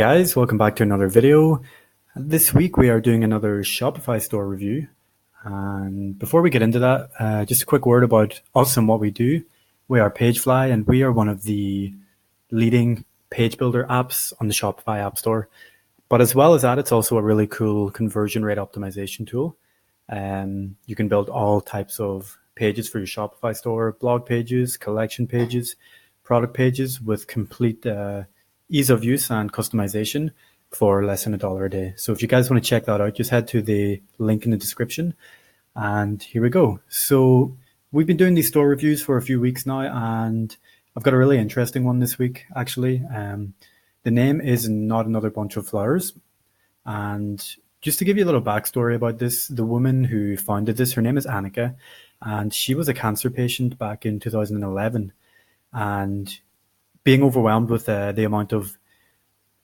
Guys, welcome back to another video. This week we are doing another Shopify store review. And before we get into that, just a quick word about us and what we do. We are PageFly, and we are one of the leading page builder apps on the Shopify App Store. But as well as that, it's also a really cool conversion rate optimization tool. You can build all types of pages for your Shopify store, blog pages, collection pages, product pages with complete ease of use and customization for less than $1 a day. So if you guys want to check that out, just head to the link in the description. And here we go. So we've been doing these store reviews for a few weeks now, and I've got a really interesting one this week, actually. The name is Not Another Bunch of Flowers. And just to give you a little backstory about this, the woman who founded this, her name is Annika, and she was a cancer patient back in 2011. And being overwhelmed with the amount of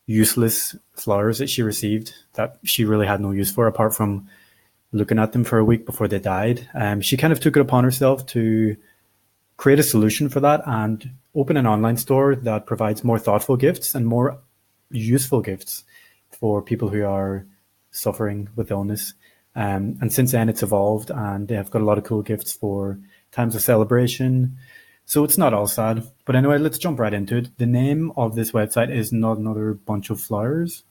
useless flowers that she received that she really had no use for apart from looking at them for a week before they died, she kind of took it upon herself to create a solution for that and open an online store that provides more thoughtful gifts and more useful gifts for people who are suffering with illness. And since then it's evolved, and they have got a lot of cool gifts for times of celebration. So it's not all sad. But anyway, let's jump right into it. The name of this website is Not Another Bunch of Flowers.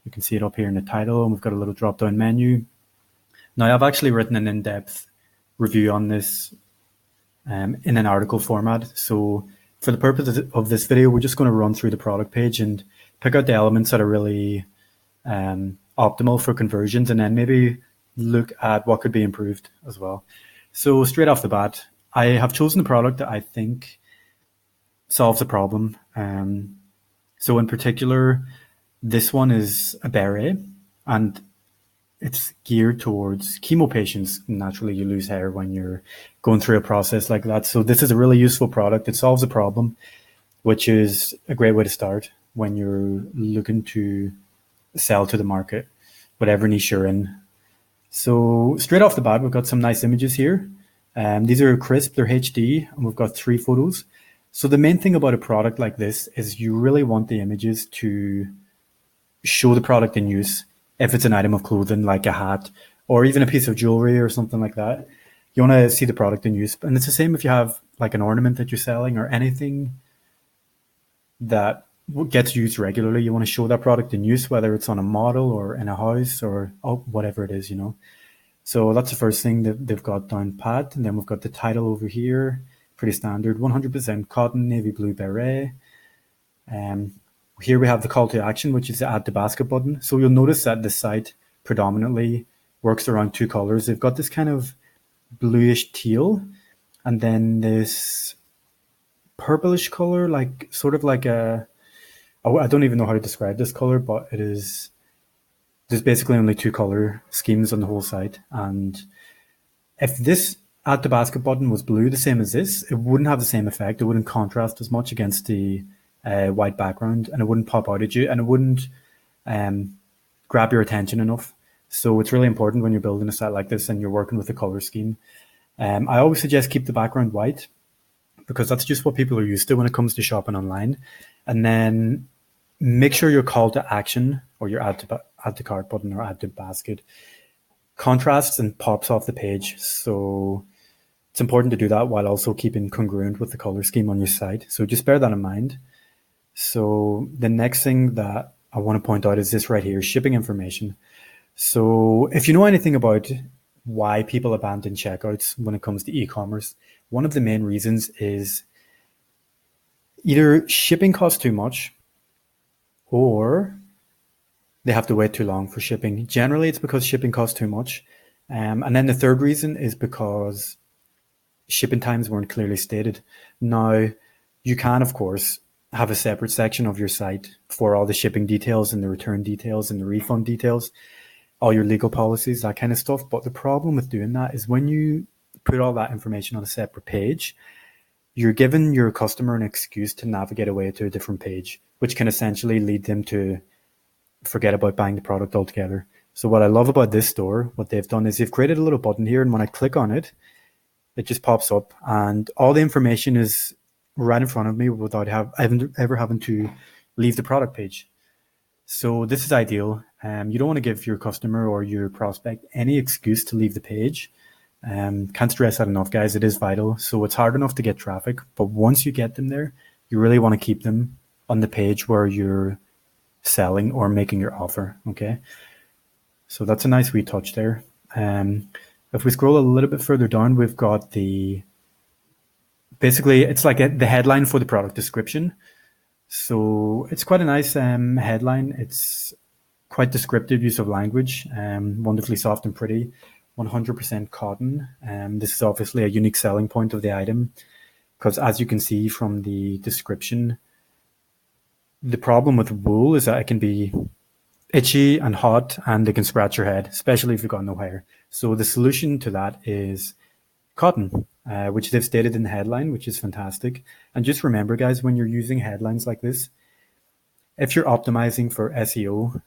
You can see it up here in the title, and we've got a little drop-down menu. Now, I've actually written an in-depth review on this in an article format. So for the purpose of this video, we're just going to run through the product page and pick out the elements that are really optimal for conversions, and then maybe look at what could be improved as well. So straight off the bat, I have chosen a product that I think solves a problem. So in particular, this one is a beret, and it's geared towards chemo patients. Naturally, you lose hair when you're going through a process like that. So this is a really useful product. It solves a problem, which is a great way to start when you're looking to sell to the market, whatever niche you're in. So straight off the bat, we've got some nice images here. These are crisp, they're HD, and we've got 3 photos. So the main thing about a product like this is you really want the images to show the product in use. If it's an item of clothing like a hat or even a piece of jewelry or something like that, you want to see the product in use. And it's the same if you have like an ornament that you're selling or anything that gets used regularly. You want to show that product in use, whether it's on a model or in a house or whatever it is, you know. So that's the first thing that they've got down pat. And then we've got the title over here, pretty standard, 100% cotton, navy blue beret. Here we have the call to action, which is the add to basket button. So you'll notice that the site predominantly works around 2 colors. They've got this kind of bluish teal, and then this purplish color, like sort of like I don't even know how to describe this color, but it is, there's basically only 2 color schemes on the whole site. And if this add to basket button was blue, the same as this, it wouldn't have the same effect. It wouldn't contrast as much against the white background, and it wouldn't pop out at you, and it wouldn't grab your attention enough. So it's really important when you're building a site like this and you're working with a color scheme. I always suggest keep the background white, because that's just what people are used to when it comes to shopping online. And then make sure your call to action or your add to cart button or add to basket contrasts and pops off the page. So it's important to do that while also keeping congruent with the color scheme on your site. So just bear that in mind. So the next thing that I want to point out is this right here, shipping information. So if you know anything about why people abandon checkouts when it comes to e-commerce, one of the main reasons is either shipping costs too much or they have to wait too long for shipping. Generally, it's because shipping costs too much. And then the third reason is because shipping times weren't clearly stated. Now, you can, of course, have a separate section of your site for all the shipping details and the return details and the refund details, all your legal policies, that kind of stuff. But the problem with doing that is when you put all that information on a separate page, you're giving your customer an excuse to navigate away to a different page, which can essentially lead them to forget about buying the product altogether. So what I love about this store, what they've done is they've created a little button here, and when I click on it, it just pops up and all the information is right in front of me without ever having to leave the product page. So this is ideal. You don't want to give your customer or your prospect any excuse to leave the page. Can't stress that enough, guys. It is vital. So it's hard enough to get traffic, but once you get them there, you really want to keep them on the page where you're selling or making your offer. Okay. So that's a nice wee touch there. If we scroll a little bit further down, we've got basically it's like the headline for the product description. So it's quite a nice headline. It's quite descriptive use of language, wonderfully soft and pretty, 100% cotton. This is obviously a unique selling point of the item because, as you can see from the description, the problem with wool is that it can be itchy and hot and it can scratch your head, especially if you've got no hair. So the solution to that is cotton, which they've stated in the headline, which is fantastic. And just remember, guys, when you're using headlines like this, if you're optimizing for SEO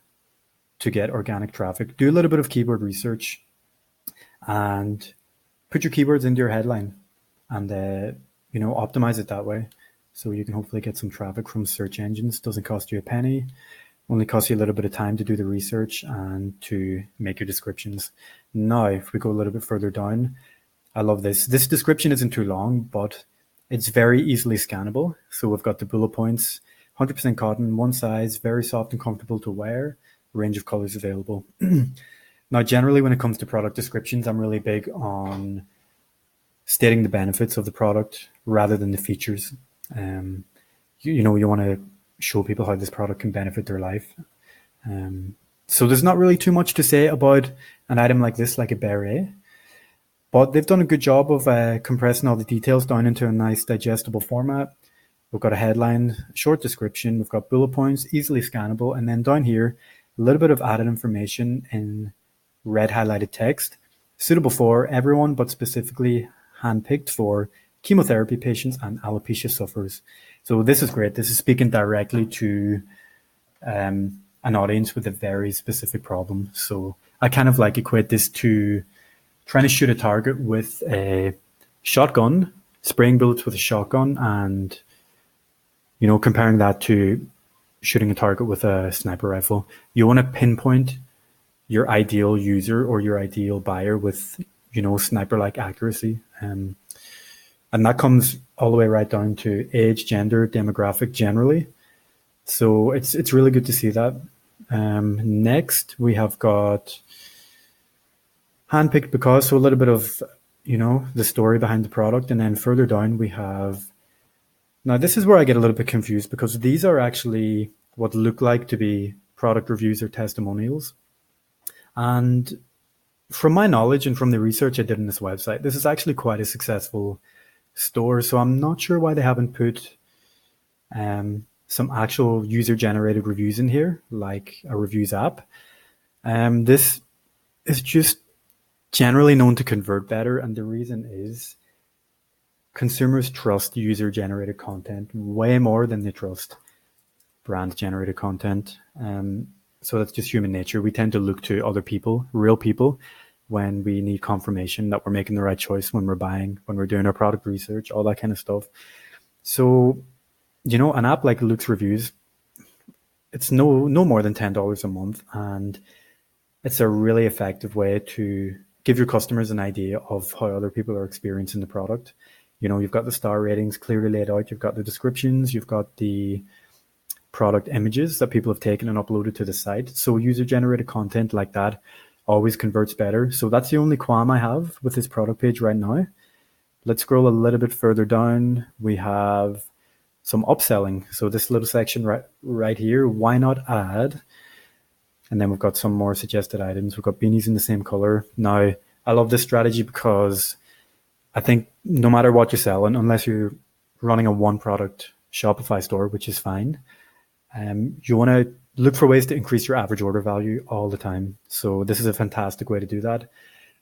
to get organic traffic, do a little bit of keyword research and put your keywords into your headline and optimize it that way. So you can hopefully get some traffic from search engines. Doesn't cost you a penny, only costs you a little bit of time to do the research and to make your descriptions. Now, if we go a little bit further down, I love this. This description isn't too long, but it's very easily scannable. So we've got the bullet points, 100% cotton, one size, very soft and comfortable to wear, range of colors available. Now, generally, when it comes to product descriptions, I'm really big on stating the benefits of the product rather than the features. You want to show people how this product can benefit their life. So there's not really too much to say about an item like this, like a beret, but they've done a good job of compressing all the details down into a nice digestible format. We've got a headline, short description, we've got bullet points, easily scannable, and then down here, a little bit of added information in red highlighted text, suitable for everyone, but specifically handpicked for chemotherapy patients and alopecia sufferers. So this is great. This is speaking directly to an audience with a very specific problem. So I kind of like equate this to trying to shoot a target with a shotgun, spraying bullets with a shotgun, and comparing that to shooting a target with a sniper rifle. You want to pinpoint your ideal user or your ideal buyer with sniper-like accuracy. And that comes all the way right down to age, gender, demographic generally. So it's really good to see that. Next, we have got handpicked because, so a little bit of, the story behind the product. And then further down, we have, now this is where I get a little bit confused because these are actually what look like to be product reviews or testimonials. And from my knowledge and from the research I did on this website, this is actually quite a successful store. So I'm not sure why they haven't put some actual user-generated reviews in here, like a reviews app. This is just generally known to convert better. And the reason is consumers trust user-generated content way more than they trust brand-generated content. So that's just human nature. We tend to look to other people, real people, when we need confirmation that we're making the right choice when we're buying, when we're doing our product research, all that kind of stuff. So, an app like Luke's Reviews, it's no more than $10 a month. And it's a really effective way to give your customers an idea of how other people are experiencing the product. You've got the star ratings clearly laid out. You've got the descriptions. You've got the product images that people have taken and uploaded to the site. So user-generated content like that always converts better. So that's the only qualm I have with this product page right now. Let's scroll a little bit further down. We have some upselling. So this little section right here, why not add? And then we've got some more suggested items. We've got beanies in the same color. Now, I love this strategy because I think no matter what you're selling, unless you're running a one product Shopify store, which is fine, you want to look for ways to increase your average order value all the time. So this is a fantastic way to do that.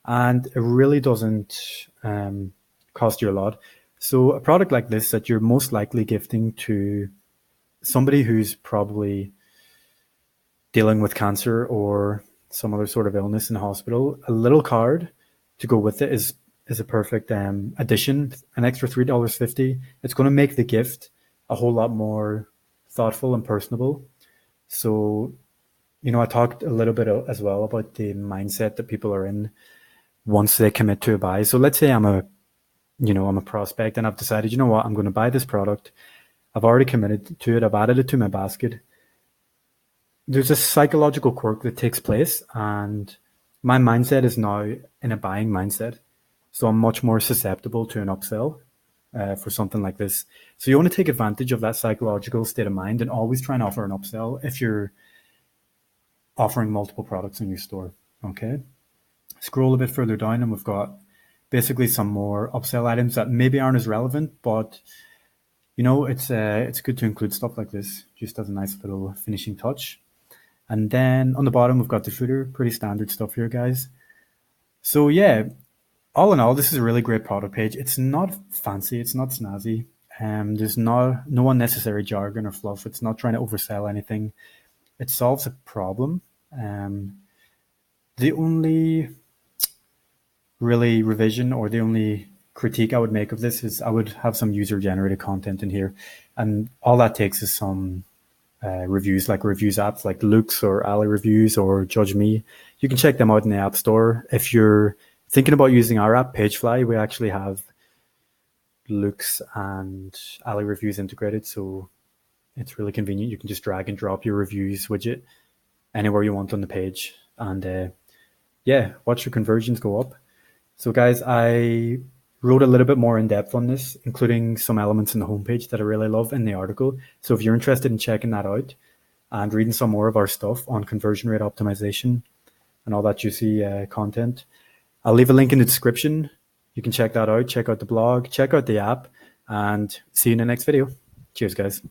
And it really doesn't cost you a lot. So a product like this that you're most likely gifting to somebody who's probably dealing with cancer or some other sort of illness in the hospital, a little card to go with it is a perfect addition, an extra $3.50. It's going to make the gift a whole lot more thoughtful and personable. So I talked a little bit as well about the mindset that people are in once they commit to a buy. So let's say I'm a prospect and I've decided, you know what, I'm going to buy this product. I've already committed to it. I've added it to my basket. There's a psychological quirk that takes place, and my mindset is now in a buying mindset. So I'm much more susceptible to an upsell for something like this. So you want to take advantage of that psychological state of mind and always try and offer an upsell if you're offering multiple products in your store. Okay. Scroll a bit further down and we've got basically some more upsell items that maybe aren't as relevant, but it's good to include stuff like this just as a nice little finishing touch. And then on the bottom, we've got the footer, pretty standard stuff here, guys. So yeah, all in all, this is a really great product page. It's not fancy, it's not snazzy. There's no unnecessary jargon or fluff. It's not trying to oversell anything. It solves a problem. The only really revision or the only critique I would make of this is I would have some user-generated content in here. And all that takes is some reviews, like reviews apps like Looks or Ali Reviews or Judge Me. You can check them out in the App Store. If you're thinking about using our app, PageFly, we actually have Looks and Ali Reviews integrated, so it's really convenient. You can just drag and drop your reviews widget anywhere you want on the page, and watch your conversions go up. So guys, I wrote a little bit more in depth on this, including some elements in the homepage that I really love in the article. So if you're interested in checking that out and reading some more of our stuff on conversion rate optimization and all that juicy content, I'll leave a link in the description. You can check that out, check out the blog, check out the app, and see you in the next video. Cheers, guys.